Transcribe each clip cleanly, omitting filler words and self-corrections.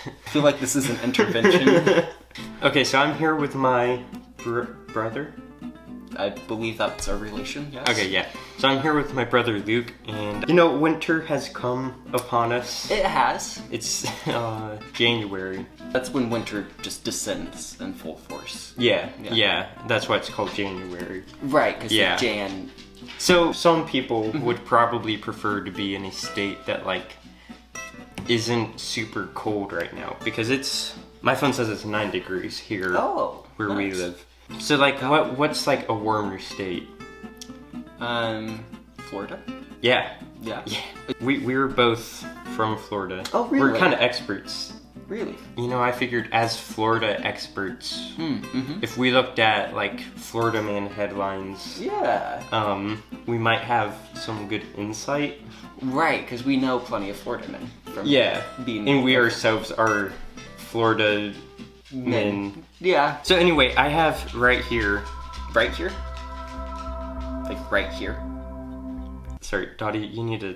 I feel like this is an intervention. Okay, so I'm here with my brother. I believe that's our relation, yes. Okay, yeah. So I'm here with my brother Luke, and winter has come upon us. It has. It's January. That's when winter just descends in full force. Yeah. That's why it's called January. Right, because Yeah. Jan... So some people would probably prefer to be in a state that isn't super cold right now, because my phone says it's 9 degrees here where we live. So what's a warmer state? Florida? Yeah. Yeah. We're both from Florida. Oh, really? We're kind of experts. Really? I figured as Florida experts, if we looked at Florida Man headlines, we might have some good insight. Right, because we know plenty of Florida men. And we ourselves are Florida men. Yeah. So anyway, I have right here. Right here? Right here? Sorry, Dottie, you need to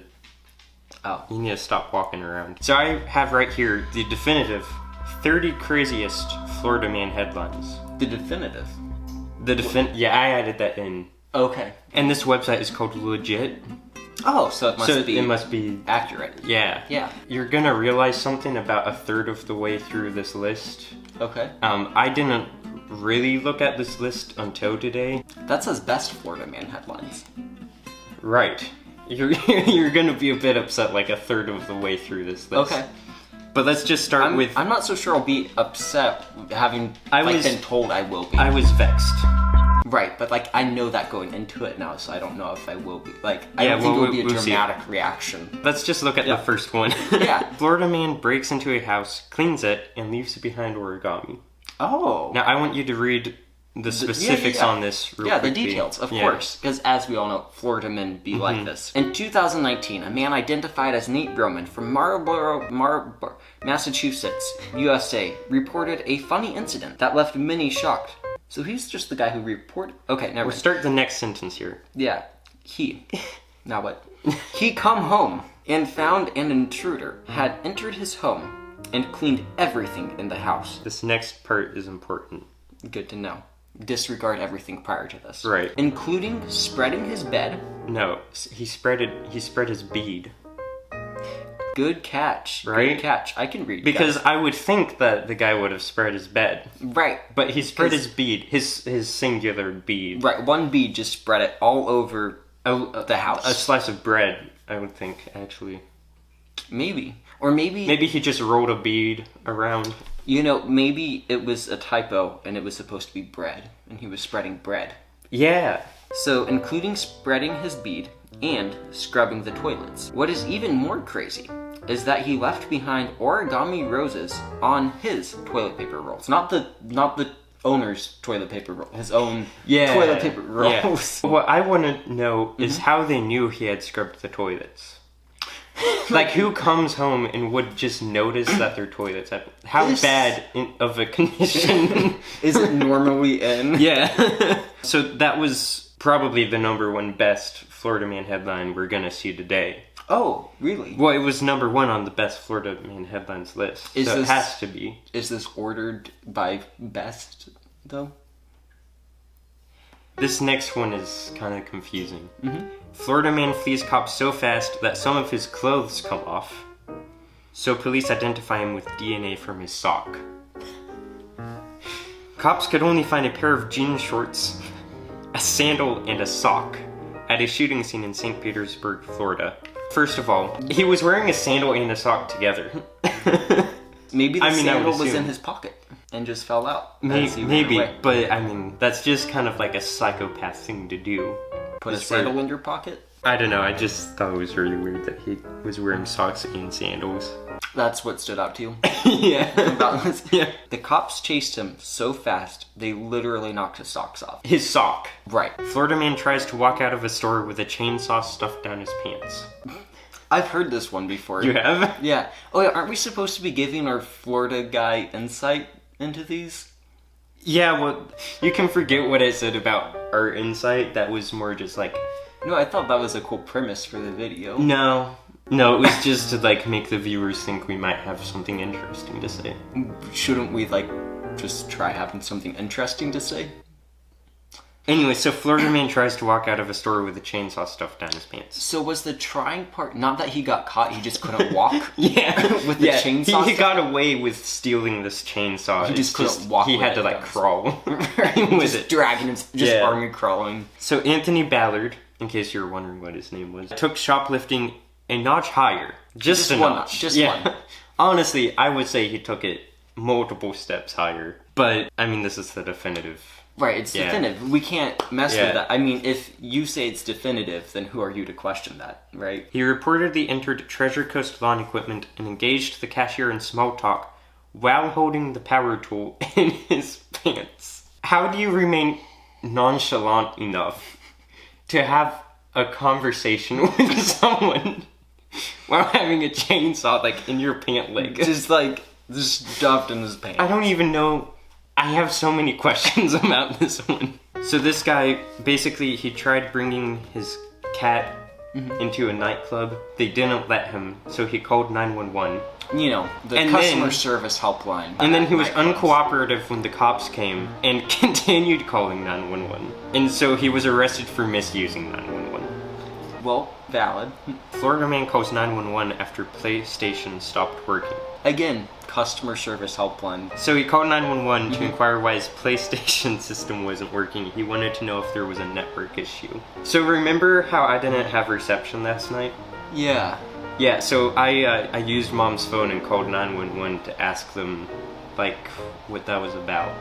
Oh. stop walking around. So I have right here the definitive 30 craziest Florida man headlines. The definitive? Yeah, I added that in. Okay. And this website is called Legit. Oh, so it must be accurate. Yeah. You're gonna realize something about a third of the way through this list. Okay. I didn't really look at this list until today. That says best Florida man headlines. Right. You're gonna be a bit upset a third of the way through this list. Okay. But let's just start with... I'm not so sure I'll be upset having been told I will be. I was vexed. Right, but I know that going into it now, so I don't know if I will be. I don't think it will be a dramatic reaction. Let's just look at the first one. Yeah. Florida man breaks into a house, cleans it, and leaves behind origami. Oh. Now I want you to read the specifics on this real quickly. The details, of course. Because as we all know, Florida men be like this. In 2019, a man identified as Nate Broman from Marlborough, Massachusetts, USA, reported a funny incident that left many shocked. So he's just the guy who reported... Okay, never mind. We'll start the next sentence here. Yeah. Now what? He come home and found an intruder had entered his home and cleaned everything in the house. This next part is important. Good to know. Disregard everything prior to this. Right. Including spreading his bed. No, he spread his bead. Good catch. Right? Good catch. I can read because I would think that the guy would have spread his bed. Right. But he spread his bead, his singular bead. Right, one bead just spread it all over the house. A slice of bread, I would think, actually. Maybe. Or maybe... Maybe he just rolled a bead around. Maybe it was a typo and it was supposed to be bread. And he was spreading bread. Yeah. So, including spreading his bead and scrubbing the toilets. What is even more crazy is that he left behind origami roses on his toilet paper rolls. Not the owner's toilet paper roll. His own toilet paper rolls. Yeah. What I want to know is how they knew he had scrubbed the toilets. Who comes home and would just notice that their toilets have... How bad of a condition is it normally in? Yeah. So that was probably the #1 best Florida man headline we're gonna see today. Oh, really? Well, it was #1 on the best Florida man headlines list. It has to be. Is this ordered by best, though? This next one is kind of confusing. Florida man flees cops so fast that some of his clothes come off. So police identify him with DNA from his sock. Cops could only find a pair of jean shorts, a sandal, and a sock at a shooting scene in St. Petersburg, Florida. First of all, he was wearing a sandal and a sock together. Maybe the sandal was in his pocket and just fell out. Maybe, but that's just kind of like a psychopath thing to do. Put a sandal in your pocket? I don't know, I just thought it was really weird that he was wearing socks and sandals. That's what stood out to you? Yeah. Yeah. The cops chased him so fast, they literally knocked his socks off. His sock. Right. Florida man tries to walk out of a store with a chainsaw stuffed down his pants. I've heard this one before. You have? Yeah. Oh yeah, aren't we supposed to be giving our Florida guy insight into these? Yeah, well, you can forget what I said about our insight. That was more just No, I thought that was a cool premise for the video. No. No, it was just to, like, make the viewers think we might have something interesting to say. Shouldn't we, like, just try having something interesting to say? Anyway, so Florida Man tries to walk out of a store with a chainsaw stuffed down his pants. So was the trying part not that he got caught, he just couldn't walk? Yeah. With the chainsaw? He got away with stealing this chainsaw. He just couldn't walk. He had to, like, crawl with just it. Dragging him, just army crawling. So Anthony Ballard, in case you're wondering what his name was, took shoplifting a notch higher. Just a notch. Just one. Honestly, I would say he took it multiple steps higher. But, I mean, this is the definitive. Right, it's definitive. We can't mess with that. I mean, if you say it's definitive, then who are you to question that, right? He reportedly entered Treasure Coast Lawn Equipment and engaged the cashier in small talk while holding the power tool in his pants. How do you remain nonchalant enough to have a conversation with someone while having a chainsaw, like, in your pant leg? Just stuffed in his pants. I don't even know. I have so many questions about this one. So this guy, basically, he tried bringing his cat into a nightclub. They didn't let him, so he called 911. You know, the customer service helpline. And then he was uncooperative when the cops came and continued calling 911. And so he was arrested for misusing 911. Well, valid. Florida Man calls 911 after PlayStation stopped working. Again, customer service helpline. So he called 911 to inquire why his PlayStation system wasn't working. He wanted to know if there was a network issue. So remember how I didn't have reception last night? Yeah. Yeah, so I used Mom's phone and called 911 to ask them, like, what that was about.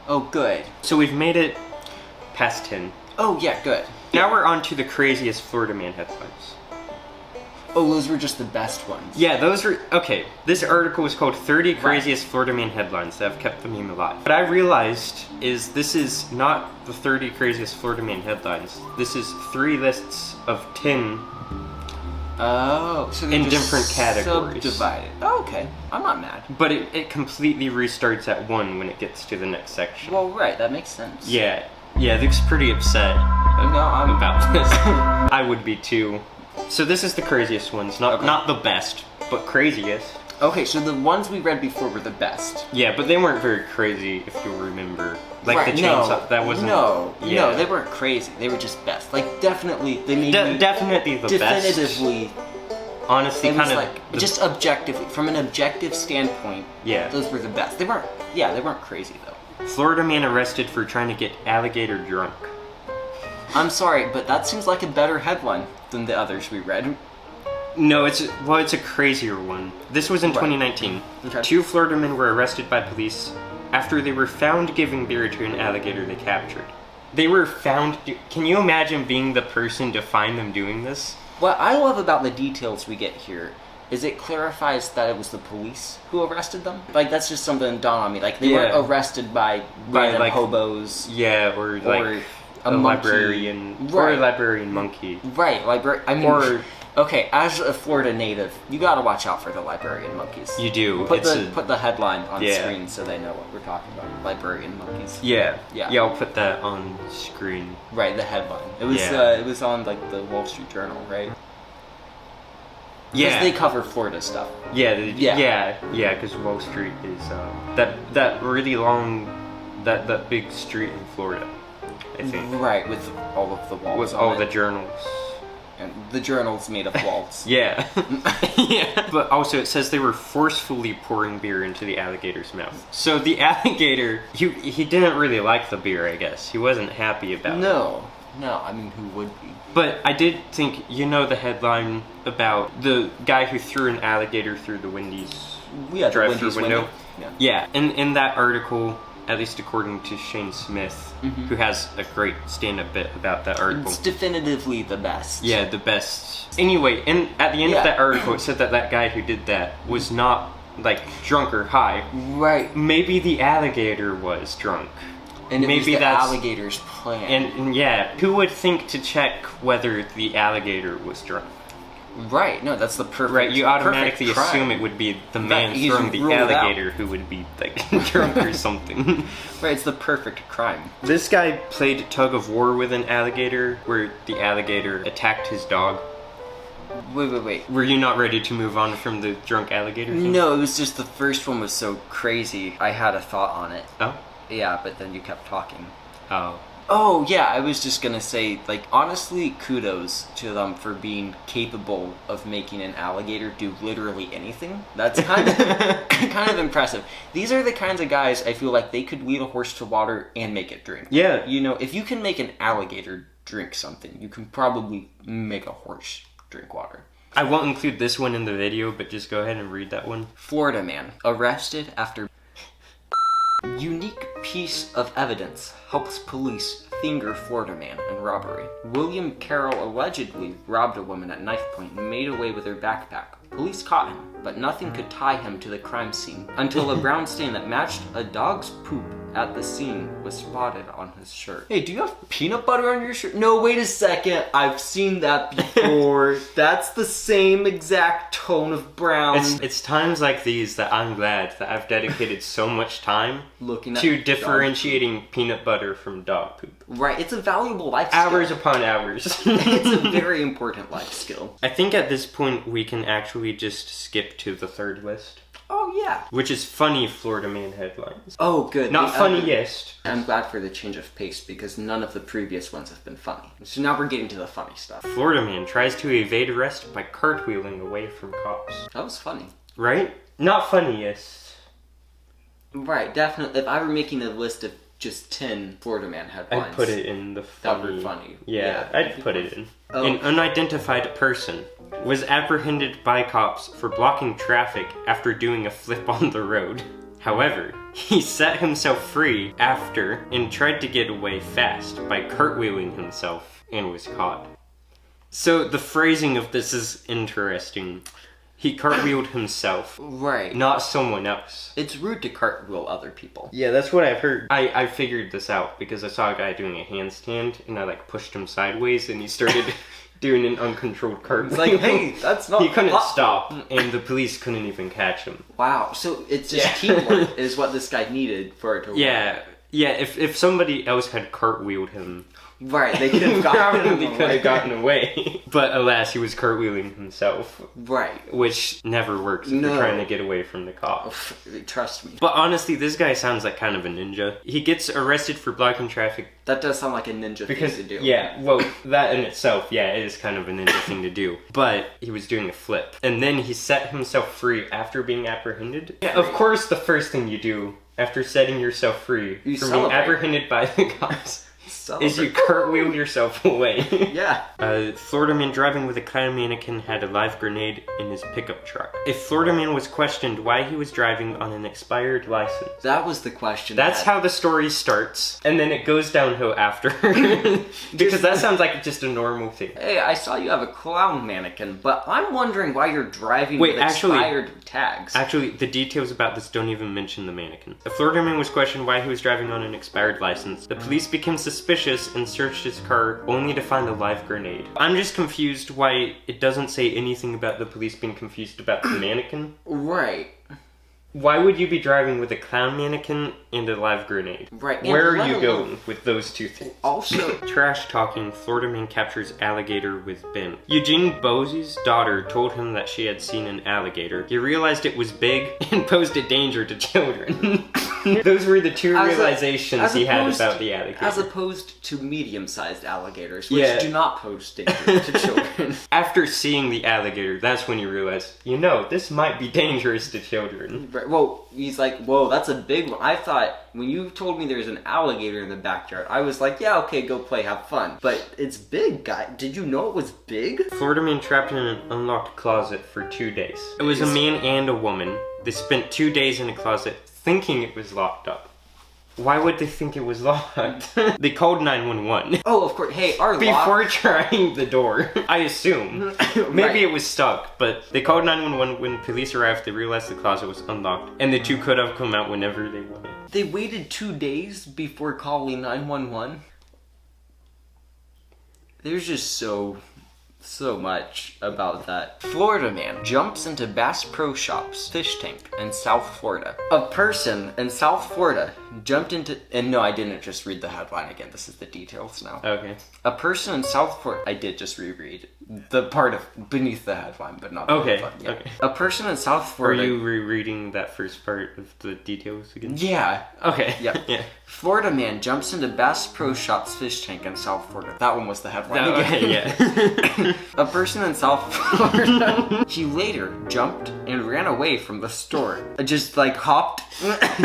Oh, good. So we've made it past 10. Oh, yeah, good. Now we're on to the craziest Florida Man headlines. Oh, those were just the best ones. Yeah, those were... Okay, this article is called 30 Craziest Florida Man Headlines That Have Kept the Meme Alive. What I realized is this is not the 30 Craziest Florida Man Headlines. This is 3 lists of 10... Oh, so they're in just different categories. Subdivided. Oh, okay. I'm not mad. But it completely restarts at 1 when it gets to the next section. Well, right, that makes sense. Yeah, Luke's pretty upset about this. I would be too. So this is the craziest ones, not the best, but craziest. Okay, so the ones we read before were the best. Yeah, but they weren't very crazy, if you'll remember. Like right, the chainsaw, that wasn't... No, they weren't crazy. They were just best. Like, definitely, they made me... Definitely the definitively, best. Honestly, kind of... like, just objectively, from an objective standpoint, those were the best. They weren't crazy, though. Florida Man arrested for trying to get alligator drunk. I'm sorry, but that seems like a better headline than the others we read. No, it's a crazier one. This was in 2019. Okay. 2 Florida men were arrested by police after they were found giving beer to an alligator they captured. They were found... Can you imagine being the person to find them doing this? What I love about the details we get here is it clarifies that it was the police who arrested them. Like, that's just something that dawned on me. Like, they weren't arrested by random like, hobos. Yeah, or like a librarian. Right. Or a librarian monkey. Right, I mean... Okay, as a Florida native, you gotta watch out for the librarian monkeys. You do. Put the headline on screen so they know what we're talking about. Librarian monkeys. Yeah, I'll put that on screen. Right, the headline. It was on like the Wall Street Journal, right? Because they cover Florida stuff. Yeah, because Wall Street is that really long, that big street in Florida, I think. Right, with all of the walls. With all the journals. And the journal's made of walls. Yeah. But also it says they were forcefully pouring beer into the alligator's mouth. So the alligator, he didn't really like the beer, I guess. He wasn't happy about it. No, I mean, who would be? But I did think, the headline about the guy who threw an alligator through the Wendy's drive-through window? Yeah, and in that article... At least according to Shane Smith, who has a great stand-up bit about that article. It's definitively the best. Yeah, the best. Anyway, and at the end of that article, it said that guy who did that was not, like, drunk or high. Right. Maybe the alligator was drunk. And maybe that's the alligator's plan. And who would think to check whether the alligator was drunk? Right, no, that's the perfect. Right, you automatically assume it would be the man throwing the alligator who would be, like, drunk or something. Right, it's the perfect crime. This guy played tug of war with an alligator, where the alligator attacked his dog. Wait. Were you not ready to move on from the drunk alligator thing? No, it was just the first one was so crazy. I had a thought on it. Oh? Yeah, but then you kept talking. Oh. Oh, yeah, I was just gonna say, like, honestly, kudos to them for being capable of making an alligator do literally anything. That's kind of impressive. These are the kinds of guys I feel like they could lead a horse to water and make it drink. Yeah. You know, if you can make an alligator drink something, you can probably make a horse drink water. I won't include this one in the video, but just go ahead and read that one. Florida man arrested after unique piece of evidence helps police finger Florida man in robbery. William Carroll allegedly robbed a woman at knife point and made away with her backpack. Police caught him, but nothing could tie him to the crime scene until a brown stain that matched a dog's poop at the scene was spotted on his shirt. Hey, do you have peanut butter on your shirt? No, wait a second. I've seen that before. That's the same exact tone of brown. It's times like these that I'm glad that I've dedicated so much time looking at to differentiating peanut butter from dog poop. Right, it's a valuable life skill. Hours upon hours. It's a very important life skill. I think at this point we can actually just skip to the third list. Oh, yeah. Which is funny Florida man headlines. Oh, good. Not funniest. I'm glad for the change of pace because none of the previous ones have been funny. So now we're getting to the funny stuff. Florida man tries to evade arrest by cartwheeling away from cops. That was funny. Right? Not funniest. Right, definitely. If I were making a list of just 10 Florida man headlines, I'd put it in the funny. That would be funny. Yeah, I'd put it in. Oh. An unidentified person was apprehended by cops for blocking traffic after doing a flip on the road. However, he set himself free after and tried to get away fast by cartwheeling himself and was caught. So the phrasing of this is interesting. He cartwheeled himself. Right. Not someone else. It's rude to cartwheel other people. Yeah, that's what I've heard. I figured this out because I saw a guy doing a handstand and I pushed him sideways and he started doing an uncontrolled cartwheel. It's like, hey, that's not... He couldn't stop and the police couldn't even catch him. Wow, so it's just teamwork is what this guy needed for it to work. Yeah, if somebody else had cartwheeled him... Right, they could have gotten away. But alas, he was cartwheeling himself. Right. Which never works if you're trying to get away from the cops. Trust me. But honestly, this guy sounds like kind of a ninja. He gets arrested for blocking traffic. That does sound like a ninja thing to do. Yeah, well, that in itself, yeah, it is kind of a ninja thing to do. But he was doing a flip. And then he set himself free after being apprehended. Yeah, of course the first thing you do after setting yourself free from being apprehended by the cops is you cartwheel yourself away. Yeah. Florida man driving with a clown mannequin had a live grenade in his pickup truck. A Florida man was questioned why he was driving on an expired license. That was the question. That's how the story starts, and then it goes downhill after. Because that sounds like just a normal thing. Hey, I saw you have a clown mannequin, but I'm wondering why you're driving with expired tags. Actually, the details about this don't even mention the mannequin. A Florida man was questioned why he was driving on an expired license. The police became suspicious and searched his car only to find a live grenade. I'm just confused why it doesn't say anything about the police being confused about the mannequin. Right. Why would you be driving with a clown mannequin and a live grenade? Right. Where are you going with those two things? Also, trash talking, Florida man captures alligator with bin. Eugene Bosey's daughter told him that she had seen an alligator. He realized it was big and posed a danger to children. Those were the two realizations he had about the alligator. As opposed to medium-sized alligators, which do not pose danger to children. After seeing the alligator, that's when you realize, this might be dangerous to children. Right. Well, he's like, whoa, that's a big one. I thought, when you told me there's an alligator in the backyard, I was like, yeah, okay, go play, have fun. But it's big, guy. Did you know it was big? Florida man trapped in an unlocked closet for 2 days. It was a man and a woman. They spent 2 days in a closet thinking it was locked up. Why would they think it was locked? They called 911. Oh, of course. Hey, before trying the door, I assume. Maybe it was stuck, but they called 911. When police arrived, they realized the closet was unlocked, and the two could have come out whenever they wanted. They waited 2 days before calling 911? There's just so much about that. Florida man jumps into Bass Pro Shops fish tank in South Florida. A person in South Florida jumped into... And no, I didn't just read the headline again. This is the details now. Okay. A person in South Florida... I did just reread the part of beneath the headline, but not the headline. Yeah. Okay. A person in South Florida... Are you rereading that first part of the details again? Yeah. Okay. Yep. Yeah. Florida man jumps into Bass Pro Shops fish tank in South Florida. That one was the headline. Okay, yeah. A person in South Florida... He later jumped and ran away from the store. Just like hopped.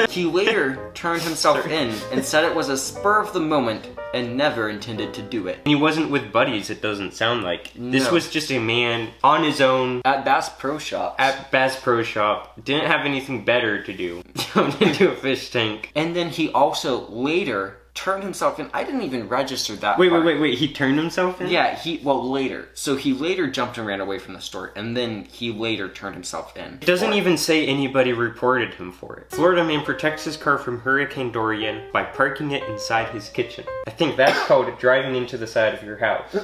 He later turned himself in and said it was a spur of the moment and never intended to do it. He wasn't with buddies, it doesn't sound like. This was just a man on his own. At Bass Pro Shops. At Bass Pro Shop. Didn't have anything better to do. Jumped into a fish tank. And then he also later turned himself in. I didn't even register that Wait, part. wait. He turned himself in? Yeah, later. So he later jumped and ran away from the store, and then he later turned himself in. It doesn't even say anybody reported him for it. Florida man protects his car from Hurricane Dorian by parking it inside his kitchen. I think that's called driving into the side of your house.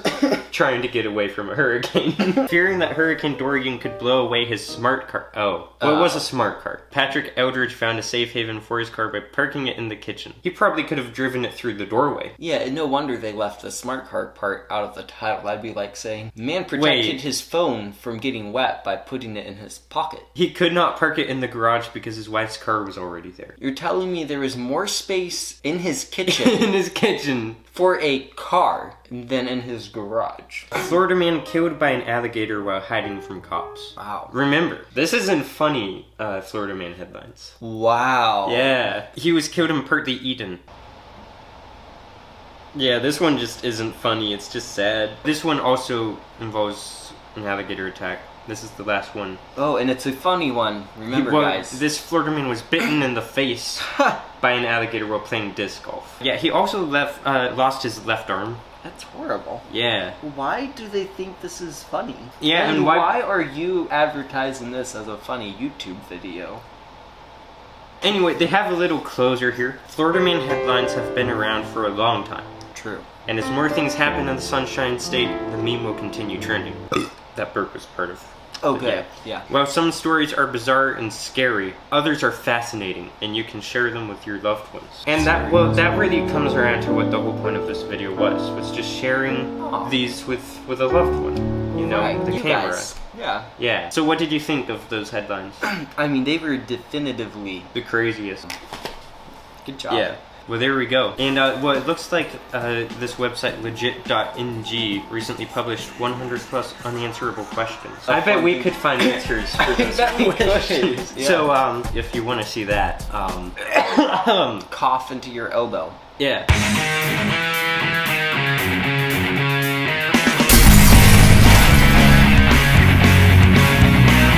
Trying to get away from a hurricane. Fearing that Hurricane Dorian could blow away his smart car. Well, it was a smart car. Patrick Eldridge found a safe haven for his car by parking it in the kitchen. He probably could have driven it through the doorway. Yeah, no wonder they left the smart car part out of the title. That'd be like saying, man protected his phone from getting wet by putting it in his pocket. He could not park it in the garage because his wife's car was already there. You're telling me there was more space in his kitchen in his kitchen for a car than in his garage. Florida man killed by an alligator while hiding from cops. Wow. Remember, this isn't funny Florida man headlines. Wow. Yeah. He was killed in Pertly, Eden. Yeah, this one just isn't funny, it's just sad. This one also involves an alligator attack. This is the last one. Oh, and it's a funny one. Remember, guys. This Florida man was bitten in the face by an alligator while playing disc golf. Yeah, he also lost his left arm. That's horrible. Yeah. Why do they think this is funny? Yeah, and why are you advertising this as a funny YouTube video? Anyway, they have a little closer here. Florida man headlines have been around for a long time. True. And as more things happen in the Sunshine State, the meme will continue trending. That burp was part of... Okay, yeah. While some stories are bizarre and scary, others are fascinating, and you can share them with your loved ones. And that really comes around to what the whole point of this video was just sharing these with a loved one. You know, right. the camera. Guys. Yeah. Yeah. So what did you think of those headlines? I mean, they were definitively the craziest. Good job. Yeah. Well, there we go. And well, it looks like this website, legit.ng, recently published 100 plus unanswerable questions. I bet we could find answers for those questions. Yeah. So, if you want to see that, cough into your elbow. Yeah.